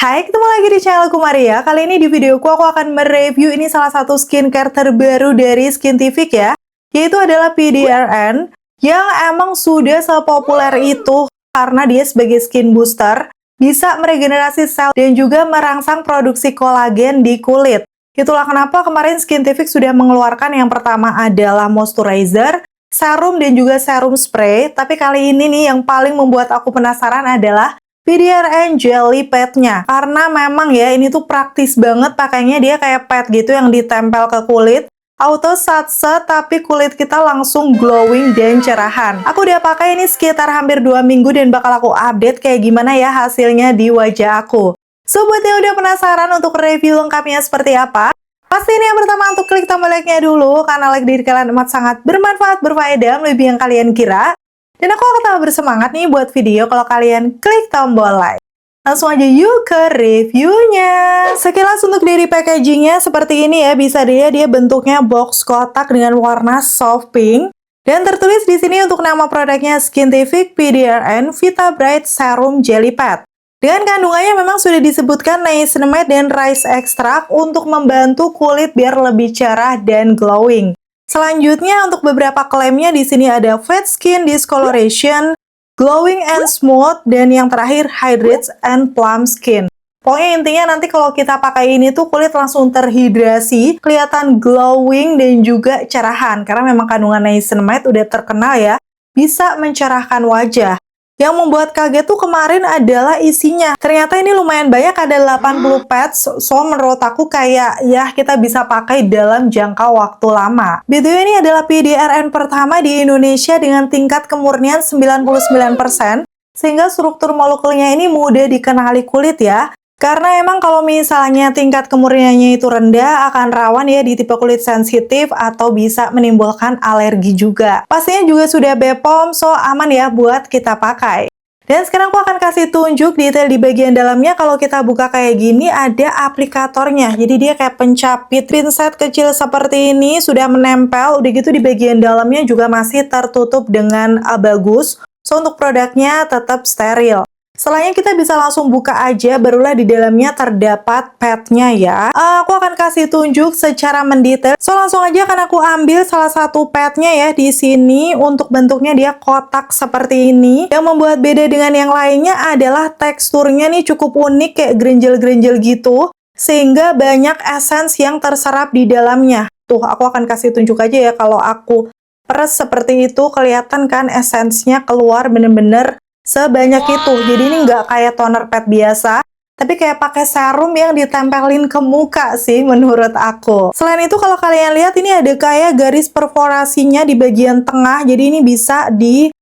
Hai, ketemu lagi di channelku Maria. Kali ini di videoku aku akan mereview ini salah satu skincare terbaru dari Skintific ya, yaitu adalah PDRN yang emang sudah sepopuler itu karena dia sebagai skin booster, bisa meregenerasi sel dan juga merangsang produksi kolagen di kulit. Itulah kenapa kemarin Skintific sudah mengeluarkan yang pertama adalah moisturizer, serum dan juga serum spray. Tapi kali ini nih yang paling membuat aku penasaran adalah PDRN Jelly Pad-nya. Karena memang ya ini tuh praktis banget pakainya, dia kayak pad gitu yang ditempel ke kulit. Auto satset tapi kulit kita langsung glowing dan cerahan. Aku udah pakai ini sekitar hampir 2 minggu dan bakal aku update kayak gimana ya hasilnya di wajah aku. So buat yang udah penasaran untuk review lengkapnya seperti apa, pasti ini yang pertama untuk klik tombol like-nya dulu, karena like dari kalian amat sangat bermanfaat, berfaedah, melebihi yang kalian kira. Dan aku akan tambah bersemangat nih buat video kalau kalian klik tombol like. Langsung aja yuk ke reviewnya. Sekilas untuk dari packagingnya seperti ini ya, bisa dilihat dia bentuknya box kotak dengan warna soft pink. Dan tertulis di sini untuk nama produknya Skintific PDRN Vita Bright Serum Jelly Pad. Dengan kandungannya memang sudah disebutkan niacinamide dan rice extract untuk membantu kulit biar lebih cerah dan glowing. Selanjutnya untuk beberapa klaimnya di sini ada flat skin discoloration, glowing and smooth, dan yang terakhir hydrates and plump skin. Pokoknya intinya nanti kalau kita pakai ini tuh kulit langsung terhidrasi, kelihatan glowing dan juga cerahan karena memang kandungan niacinamide udah terkenal ya, bisa mencerahkan wajah. Yang membuat kaget tuh kemarin adalah isinya. Ternyata ini lumayan banyak, ada 80 pads. So menurut aku kayak ya kita bisa pakai dalam jangka waktu lama. BTW ini adalah PDRN pertama di Indonesia dengan tingkat kemurnian 99%. Sehingga struktur molekulnya ini mudah dikenali kulit ya. Karena emang kalau misalnya tingkat kemurniannya itu rendah, akan rawan ya di tipe kulit sensitif atau bisa menimbulkan alergi juga. Pastinya juga sudah BPOM, so aman ya buat kita pakai. Dan sekarang aku akan kasih tunjuk detail di bagian dalamnya. Kalau kita buka kayak gini, ada aplikatornya. Jadi dia kayak pencapit pinset kecil seperti ini, sudah menempel. Udah gitu di bagian dalamnya juga masih tertutup dengan bagus. So untuk produknya tetap steril. Setelahnya kita bisa langsung buka aja, barulah di dalamnya terdapat padnya ya. Aku akan kasih tunjuk secara mendetail. So langsung aja akan aku ambil salah satu padnya ya di sini. Untuk bentuknya dia kotak seperti ini. Yang membuat beda dengan yang lainnya adalah teksturnya nih cukup unik kayak grenjel-grenjel gitu. Sehingga banyak essence yang terserap di dalamnya. Tuh aku akan kasih tunjuk aja ya, kalau aku peres seperti itu kelihatan kan essence-nya keluar bener-bener sebanyak itu. Jadi ini nggak kayak toner pad biasa, tapi kayak pakai serum yang ditempelin ke muka sih menurut aku. Selain itu kalau kalian lihat ini ada kayak garis perforasinya di bagian tengah. Jadi ini bisa disobek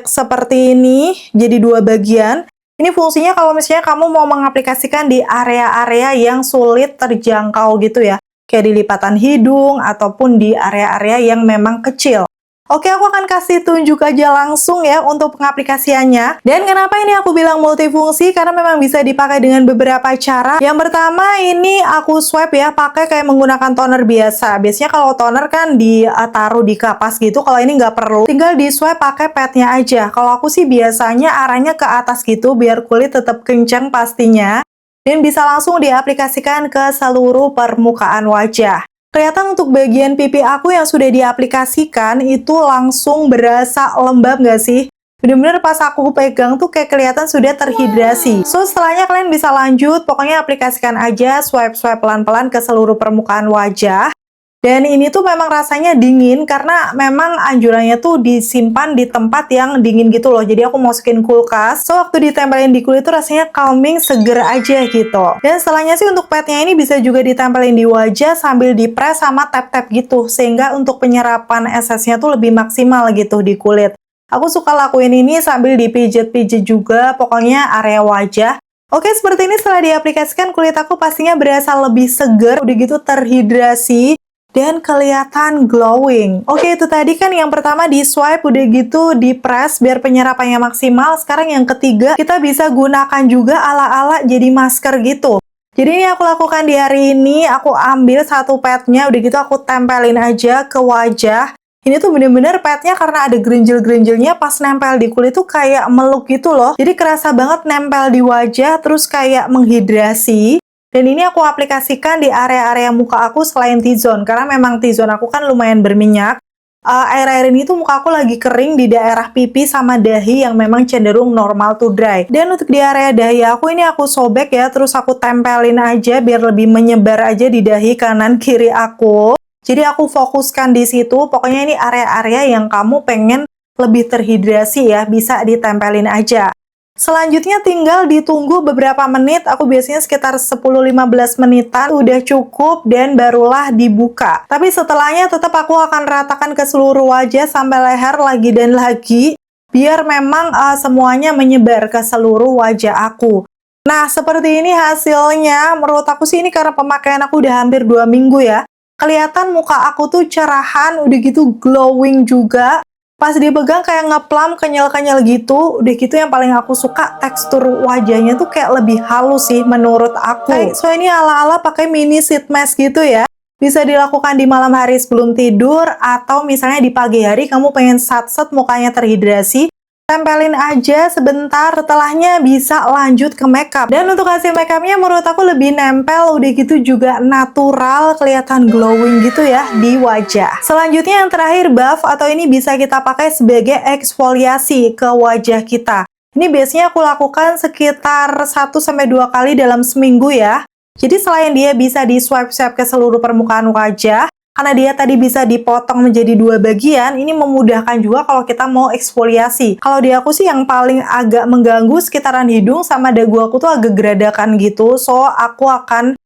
seperti ini jadi dua bagian. Ini fungsinya kalau misalnya kamu mau mengaplikasikan di area-area yang sulit terjangkau gitu ya. Kayak di lipatan hidung ataupun di area-area yang memang kecil. Oke, aku akan kasih tunjuk aja langsung ya untuk pengaplikasiannya. Dan kenapa ini aku bilang multifungsi? Karena memang bisa dipakai dengan beberapa cara. Yang pertama ini aku swipe ya, pakai kayak menggunakan toner biasa. Biasanya kalau toner kan ditaruh di kapas gitu, kalau ini nggak perlu. Tinggal di swipe pakai padnya aja. Kalau aku sih biasanya arahnya ke atas gitu, biar kulit tetap kencang pastinya. Dan bisa langsung diaplikasikan ke seluruh permukaan wajah. Kelihatan untuk bagian pipi aku yang sudah diaplikasikan itu langsung berasa lembab nggak sih? Bener-bener pas aku pegang tuh kayak kelihatan sudah terhidrasi. So setelahnya kalian bisa lanjut, pokoknya aplikasikan aja swipe-swipe pelan-pelan ke seluruh permukaan wajah. Dan ini tuh memang rasanya dingin karena memang anjurannya tuh disimpan di tempat yang dingin gitu loh. Jadi aku masukin kulkas. So waktu ditempelin di kulit tuh rasanya calming, seger aja gitu. Dan setelahnya sih untuk padnya ini bisa juga ditempelin di wajah sambil dipres sama tap-tap gitu. Sehingga untuk penyerapan esesnya tuh lebih maksimal gitu di kulit. Aku suka lakuin ini sambil dipijit-pijit juga, pokoknya area wajah. Oke, seperti ini setelah diaplikasikan kulit aku pastinya berasa lebih seger, udah gitu terhidrasi. Dan kelihatan glowing. Oke, itu tadi kan yang pertama di swipe, udah gitu di press biar penyerapannya maksimal. Sekarang yang ketiga, kita bisa gunakan juga ala-ala jadi masker gitu. Jadi ini aku lakukan di hari ini, aku ambil satu padnya, udah gitu aku tempelin aja ke wajah. Ini tuh bener-bener padnya karena ada gerinjel-gerinjelnya pas nempel di kulit tuh kayak meluk gitu loh. Jadi kerasa banget nempel di wajah terus kayak menghidrasi. Dan ini aku aplikasikan di area-area muka aku selain T-zone. Karena memang T-zone aku kan lumayan berminyak. Air-air ini tuh muka aku lagi kering di daerah pipi sama dahi yang memang cenderung normal to dry. Dan untuk di area dahi aku ini aku sobek ya. Terus aku tempelin aja biar lebih menyebar aja di dahi kanan kiri aku. Jadi aku fokuskan di situ, pokoknya ini area-area yang kamu pengen lebih terhidrasi ya, bisa ditempelin aja. Selanjutnya tinggal ditunggu beberapa menit, aku biasanya sekitar 10-15 menitan, udah cukup dan barulah dibuka. Tapi setelahnya tetap aku akan ratakan ke seluruh wajah sampai leher lagi dan lagi, biar memang semuanya menyebar ke seluruh wajah aku. Nah, seperti ini hasilnya, menurut aku sih ini karena pemakaian aku udah hampir 2 minggu ya. Kelihatan muka aku tuh cerahan, udah gitu glowing juga. Pas dipegang kayak ngeplam, kenyal-kenyal gitu. Udah gitu yang paling aku suka tekstur wajahnya tuh kayak lebih halus sih menurut aku. So ini ala-ala pakai mini sheet mask gitu ya. Bisa dilakukan di malam hari sebelum tidur atau misalnya di pagi hari kamu pengen sat-set mukanya terhidrasi. Tempelin aja sebentar, setelahnya bisa lanjut ke makeup. Dan untuk hasil makeupnya menurut aku lebih nempel, udah gitu juga natural, kelihatan glowing gitu ya di wajah. Selanjutnya yang terakhir buff, atau ini bisa kita pakai sebagai eksfoliasi ke wajah kita. Ini biasanya aku lakukan sekitar 1-2 kali dalam seminggu ya. Jadi selain dia bisa di swipe-swipe ke seluruh permukaan wajah, karena dia tadi bisa dipotong menjadi 2 bagian, ini memudahkan juga kalau kita mau eksfoliasi. Kalau di aku sih yang paling agak mengganggu sekitaran hidung sama dagu aku tuh agak geradakan gitu. So, aku akan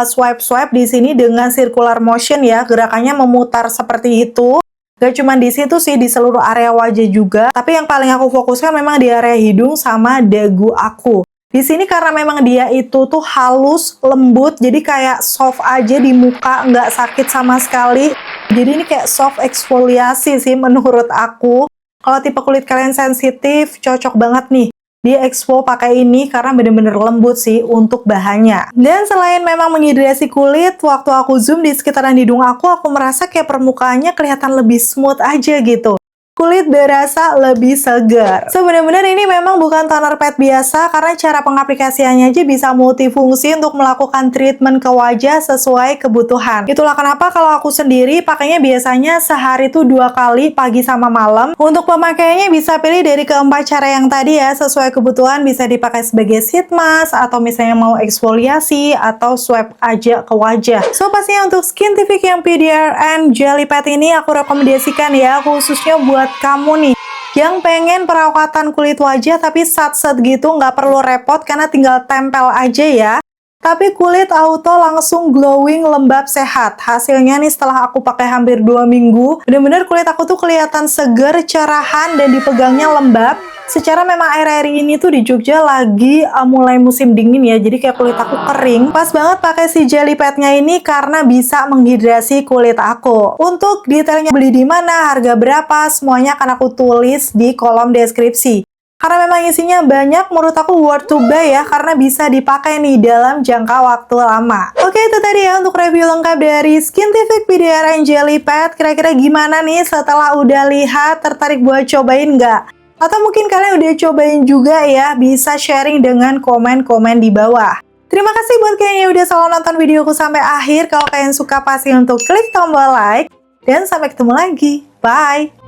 swipe-swipe di sini dengan circular motion ya. Gerakannya memutar seperti itu. Gak cuma di situ sih, di seluruh area wajah juga. Tapi yang paling aku fokuskan memang di area hidung sama dagu aku. Di sini karena memang dia itu tuh halus, lembut, jadi kayak soft aja di muka, nggak sakit sama sekali. Jadi ini kayak soft eksfoliasi sih menurut aku. Kalau tipe kulit kalian sensitif, cocok banget nih di exfo pakai ini karena bener-bener lembut sih untuk bahannya. Dan selain memang menghidrasi kulit, waktu aku zoom di sekitaran hidung aku merasa kayak permukaannya kelihatan lebih smooth aja gitu. Kulit berasa lebih segar. Sebenarnya ini memang bukan toner pad biasa karena cara pengaplikasiannya aja bisa multifungsi untuk melakukan treatment ke wajah sesuai kebutuhan. Itulah kenapa kalau aku sendiri pakainya biasanya sehari tuh 2 kali, pagi sama malam. Untuk pemakaiannya bisa pilih dari keempat cara yang tadi ya, sesuai kebutuhan bisa dipakai sebagai sheet mask atau misalnya mau eksfoliasi atau swipe aja ke wajah. So pastinya untuk Skintific yang PDRN Jelly Pad ini aku rekomendasikan ya, khususnya buat kamu nih yang pengen perawatan kulit wajah tapi sat-set gitu, nggak perlu repot karena tinggal tempel aja ya. Tapi kulit auto langsung glowing, lembab, sehat. Hasilnya nih setelah aku pakai hampir 2 minggu, bener-bener kulit aku tuh kelihatan seger, cerahan, dan dipegangnya lembab. Secara memang air-air ini tuh di Jogja lagi mulai musim dingin ya, jadi kayak kulit aku kering. Pas banget pakai si jelly padnya ini karena bisa menghidrasi kulit aku. Untuk detailnya beli di mana, harga berapa, semuanya akan aku tulis di kolom deskripsi. Karena memang isinya banyak, menurut aku worth to buy ya, karena bisa dipakai nih dalam jangka waktu lama. Oke, itu tadi ya untuk review lengkap dari Skintific PDRN Jelly Pad. Kira-kira gimana nih setelah udah lihat, tertarik buat cobain nggak? Atau mungkin kalian udah cobain juga ya, bisa sharing dengan komen-komen di bawah. Terima kasih buat kalian yang udah selalu nonton videoku sampai akhir. Kalau kalian suka pasti untuk klik tombol like. Dan sampai ketemu lagi. Bye!